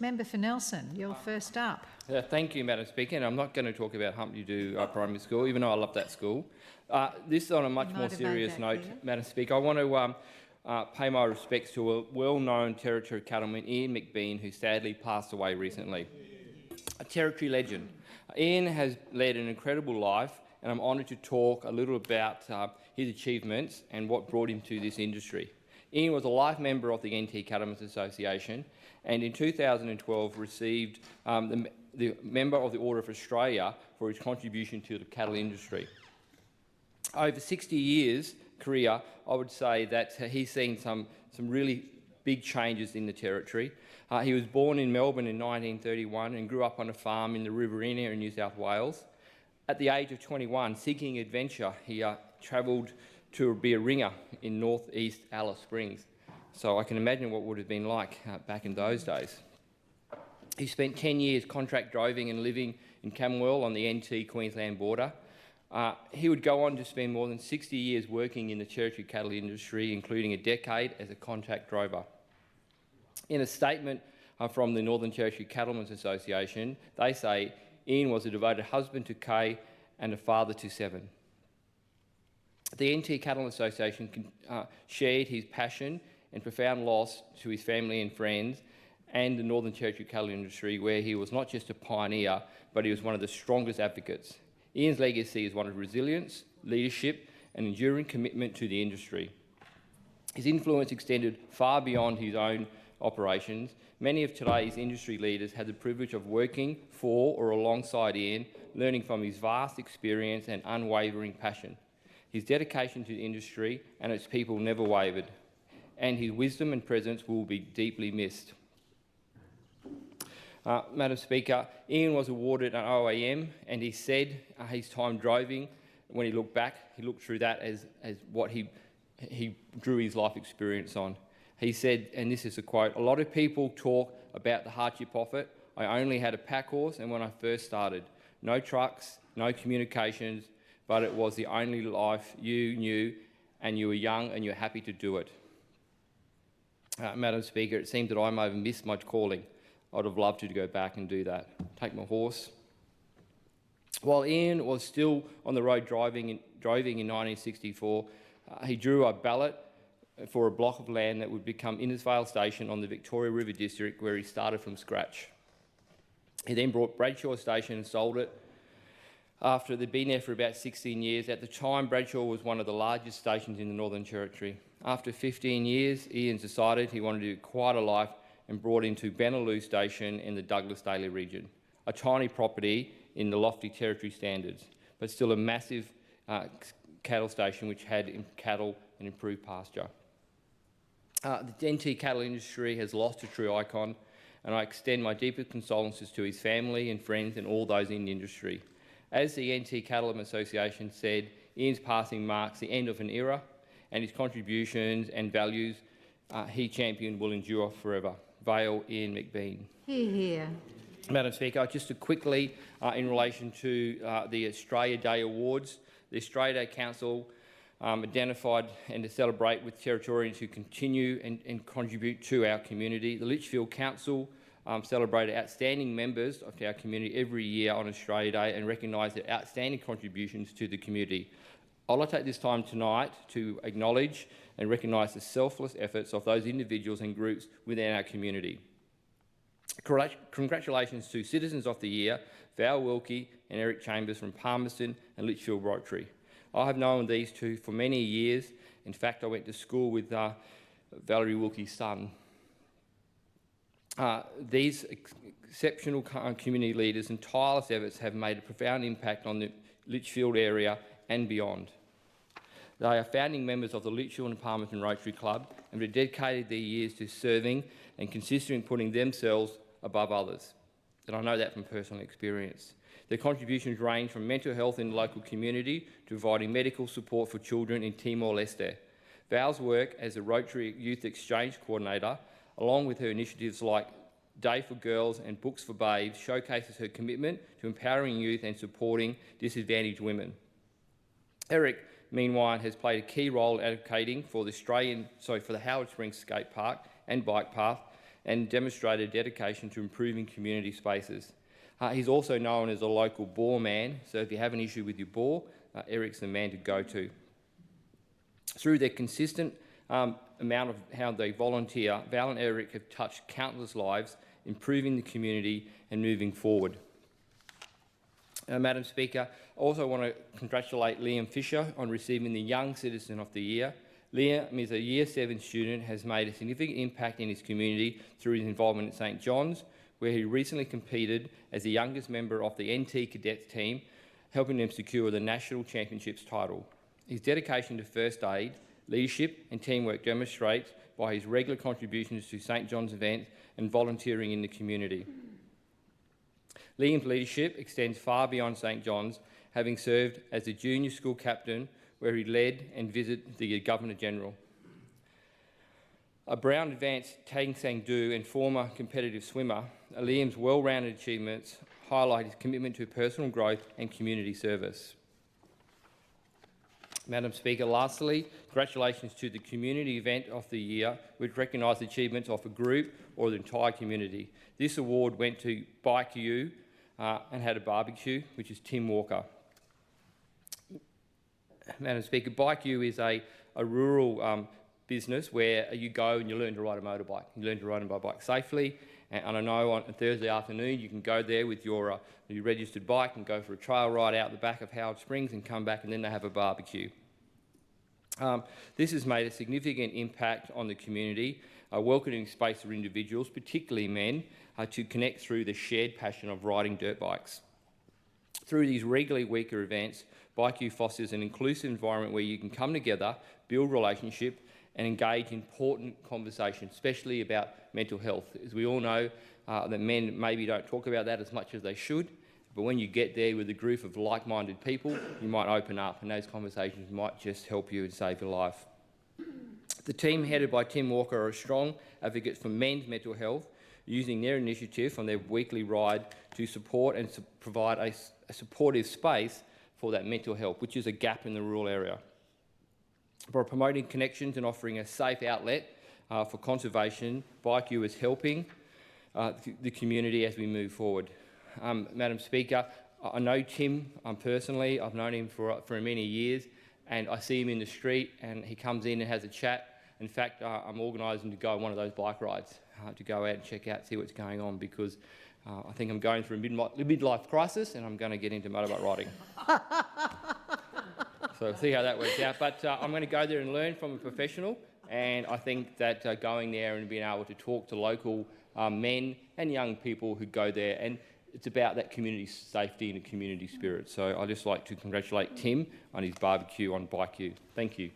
Member for Nelson, you're first up. Thank you, Madam Speaker. And I'm not going to talk about Humpty Doo Primary School, even though I love that school. This is on a much more serious note, Madam Speaker. I want to pay my respects to a well-known Territory cattleman, Ian McBean, who sadly passed away recently. A Territory legend. Ian has led an incredible life, and I'm honoured to talk a little about his achievements and what brought him to this industry. Ian was a life member of the NT Cattlemen's Association, and in 2012 received the Member of the Order of Australia for his contribution to the cattle industry. Over 60 years career, I would say that he's seen some really big changes in the Territory. He was born in Melbourne in 1931 and grew up on a farm in the Riverina in New South Wales. At the age of 21, seeking adventure, he travelled to be a ringer in northeast Alice Springs. So I can imagine what it would have been like back in those days. He spent 10 years contract driving and living in Camberwell on the NT-Queensland border. He would go on to spend more than 60 years working in the Territory cattle industry, including a decade as a contract driver. In a statement from the Northern Territory Cattlemen's Association, they say Ian was a devoted husband to Kay and a father to 7. The NT Cattlemen's Association shared his passion and profound loss to his family and friends and the Northern Territory cattle industry, where he was not just a pioneer, but he was one of the strongest advocates. Ian's legacy is one of resilience, leadership and enduring commitment to the industry. His influence extended far beyond his own operations. Many of today's industry leaders had the privilege of working for or alongside Ian, learning from his vast experience and unwavering passion. His dedication to the industry and its people never wavered, and his wisdom and presence will be deeply missed. Madam Speaker, Ian was awarded an OAM, and he said his time driving, when he looked back, he looked through that as what he drew his life experience on. He said, and this is a quote, "A lot of people talk about the hardship of it. I only had a pack horse, and when I first started, no trucks, no communications, but it was the only life you knew, and you were young and you're happy to do it." Madam Speaker, it seemed that I may have missed my calling. I'd have loved to go back and do that. Take my horse. While Ian was still on the road driving in 1964, he drew a ballot for a block of land that would become Innisfail Station on the Victoria River District, where he started from scratch. He then brought Bradshaw Station and sold it after they'd been there for about 16 years. At the time, Bradshaw was one of the largest stations in the Northern Territory. After 15 years, Ian decided he wanted to do quite a life and brought into Benaloo Station in the Douglas Daly region, a tiny property in the lofty Territory standards, but still a massive cattle station which had cattle and improved pasture. The NT cattle industry has lost a true icon, and I extend my deepest condolences to his family and friends and all those in the industry. As the NT Cattlemen's Association said, Ian's passing marks the end of an era, and his contributions and values he championed will endure forever. Vale Ian McBean. Hear, hear. Madam Speaker, just to quickly, in relation to the Australia Day Awards, the Australia Day Council identified and to celebrate with Territorians who continue and contribute to our community. The Litchfield Council celebrated outstanding members of our community every year on Australia Day and recognised their outstanding contributions to the community. I'd like to take this time tonight to acknowledge and recognise the selfless efforts of those individuals and groups within our community. Congratulations to Citizens of the Year, Val Wilkie and Eric Chambers from Palmerston and Litchfield Rotary. I have known these two for many years. In fact, I went to school with Valerie Wilkie's son. These exceptional community leaders and tireless efforts have made a profound impact on the Litchfield area and beyond. They are founding members of the Litchfield and Palmerston Rotary Club and have dedicated their years to serving and considering putting themselves above others. And I know that from personal experience. Their contributions range from mental health in the local community to providing medical support for children in Timor-Leste. Val's work as a Rotary Youth Exchange Coordinator, along with her initiatives like Day for Girls and Books for Babes, showcases her commitment to empowering youth and supporting disadvantaged women. Eric, meanwhile, has played a key role in advocating for the Howard Springs Skate Park and Bike Path and demonstrated dedication to improving community spaces. He's also known as a local bore man, so if you have an issue with your bore, Eric's the man to go to. Through their consistent amount of how they volunteer, Val and Eric have touched countless lives, improving the community and moving forward. Madam Speaker, I also want to congratulate Liam Fisher on receiving the Young Citizen of the Year. Liam is a Year 7 student, has made a significant impact in his community through his involvement at St John's, where he recently competed as the youngest member of the NT Cadets team, helping them secure the National Championships title. His dedication to first aid, leadership and teamwork demonstrates by his regular contributions to St John's events and volunteering in the community. Liam's leadership extends far beyond St John's, having served as the junior school captain where he led and visited the Governor-General. A Brown advanced Tang Sang Do and former competitive swimmer, Liam's well-rounded achievements highlight his commitment to personal growth and community service. Madam Speaker, lastly, congratulations to the community event of the year, which recognised the achievements of a group or the entire community. This award went to Bike U and had a barbecue, which is Tim Walker. Madam Speaker, Bike U is a rural business where you go and you learn to ride a motorbike. You learn to ride a bike safely, and I know on a Thursday afternoon you can go there with your registered bike and go for a trail ride out the back of Howard Springs and come back, and then they have a barbecue. This has made a significant impact on the community, a welcoming space for individuals, particularly men, to connect through the shared passion of riding dirt bikes. Through these regularly weekly events, Bike U fosters an inclusive environment where you can come together, build relationship and engage in important conversations, especially about mental health. As we all know, that men maybe don't talk about that as much as they should, but when you get there with a group of like-minded people, you might open up, and those conversations might just help you and save your life. The team headed by Tim Walker are a strong advocate for men's mental health, using their initiative on their weekly ride to support and provide a supportive space for that mental health, which is a gap in the rural area. By promoting connections and offering a safe outlet for conservation, Bike U is helping the community as we move forward. Madam Speaker, I know Tim personally. I've known him for many years, and I see him in the street and he comes in and has a chat. In fact, I'm organising to go on one of those bike rides to go out and check out, see what's going on, because I think I'm going through a midlife crisis and I'm going to get into motorbike riding. So see how that works out. But I'm going to go there and learn from a professional, and I think that going there and being able to talk to local men and young people who go there, and it's about that community safety and a community spirit. So I'd just like to congratulate Tim on his barbecue on Bike U. Thank you.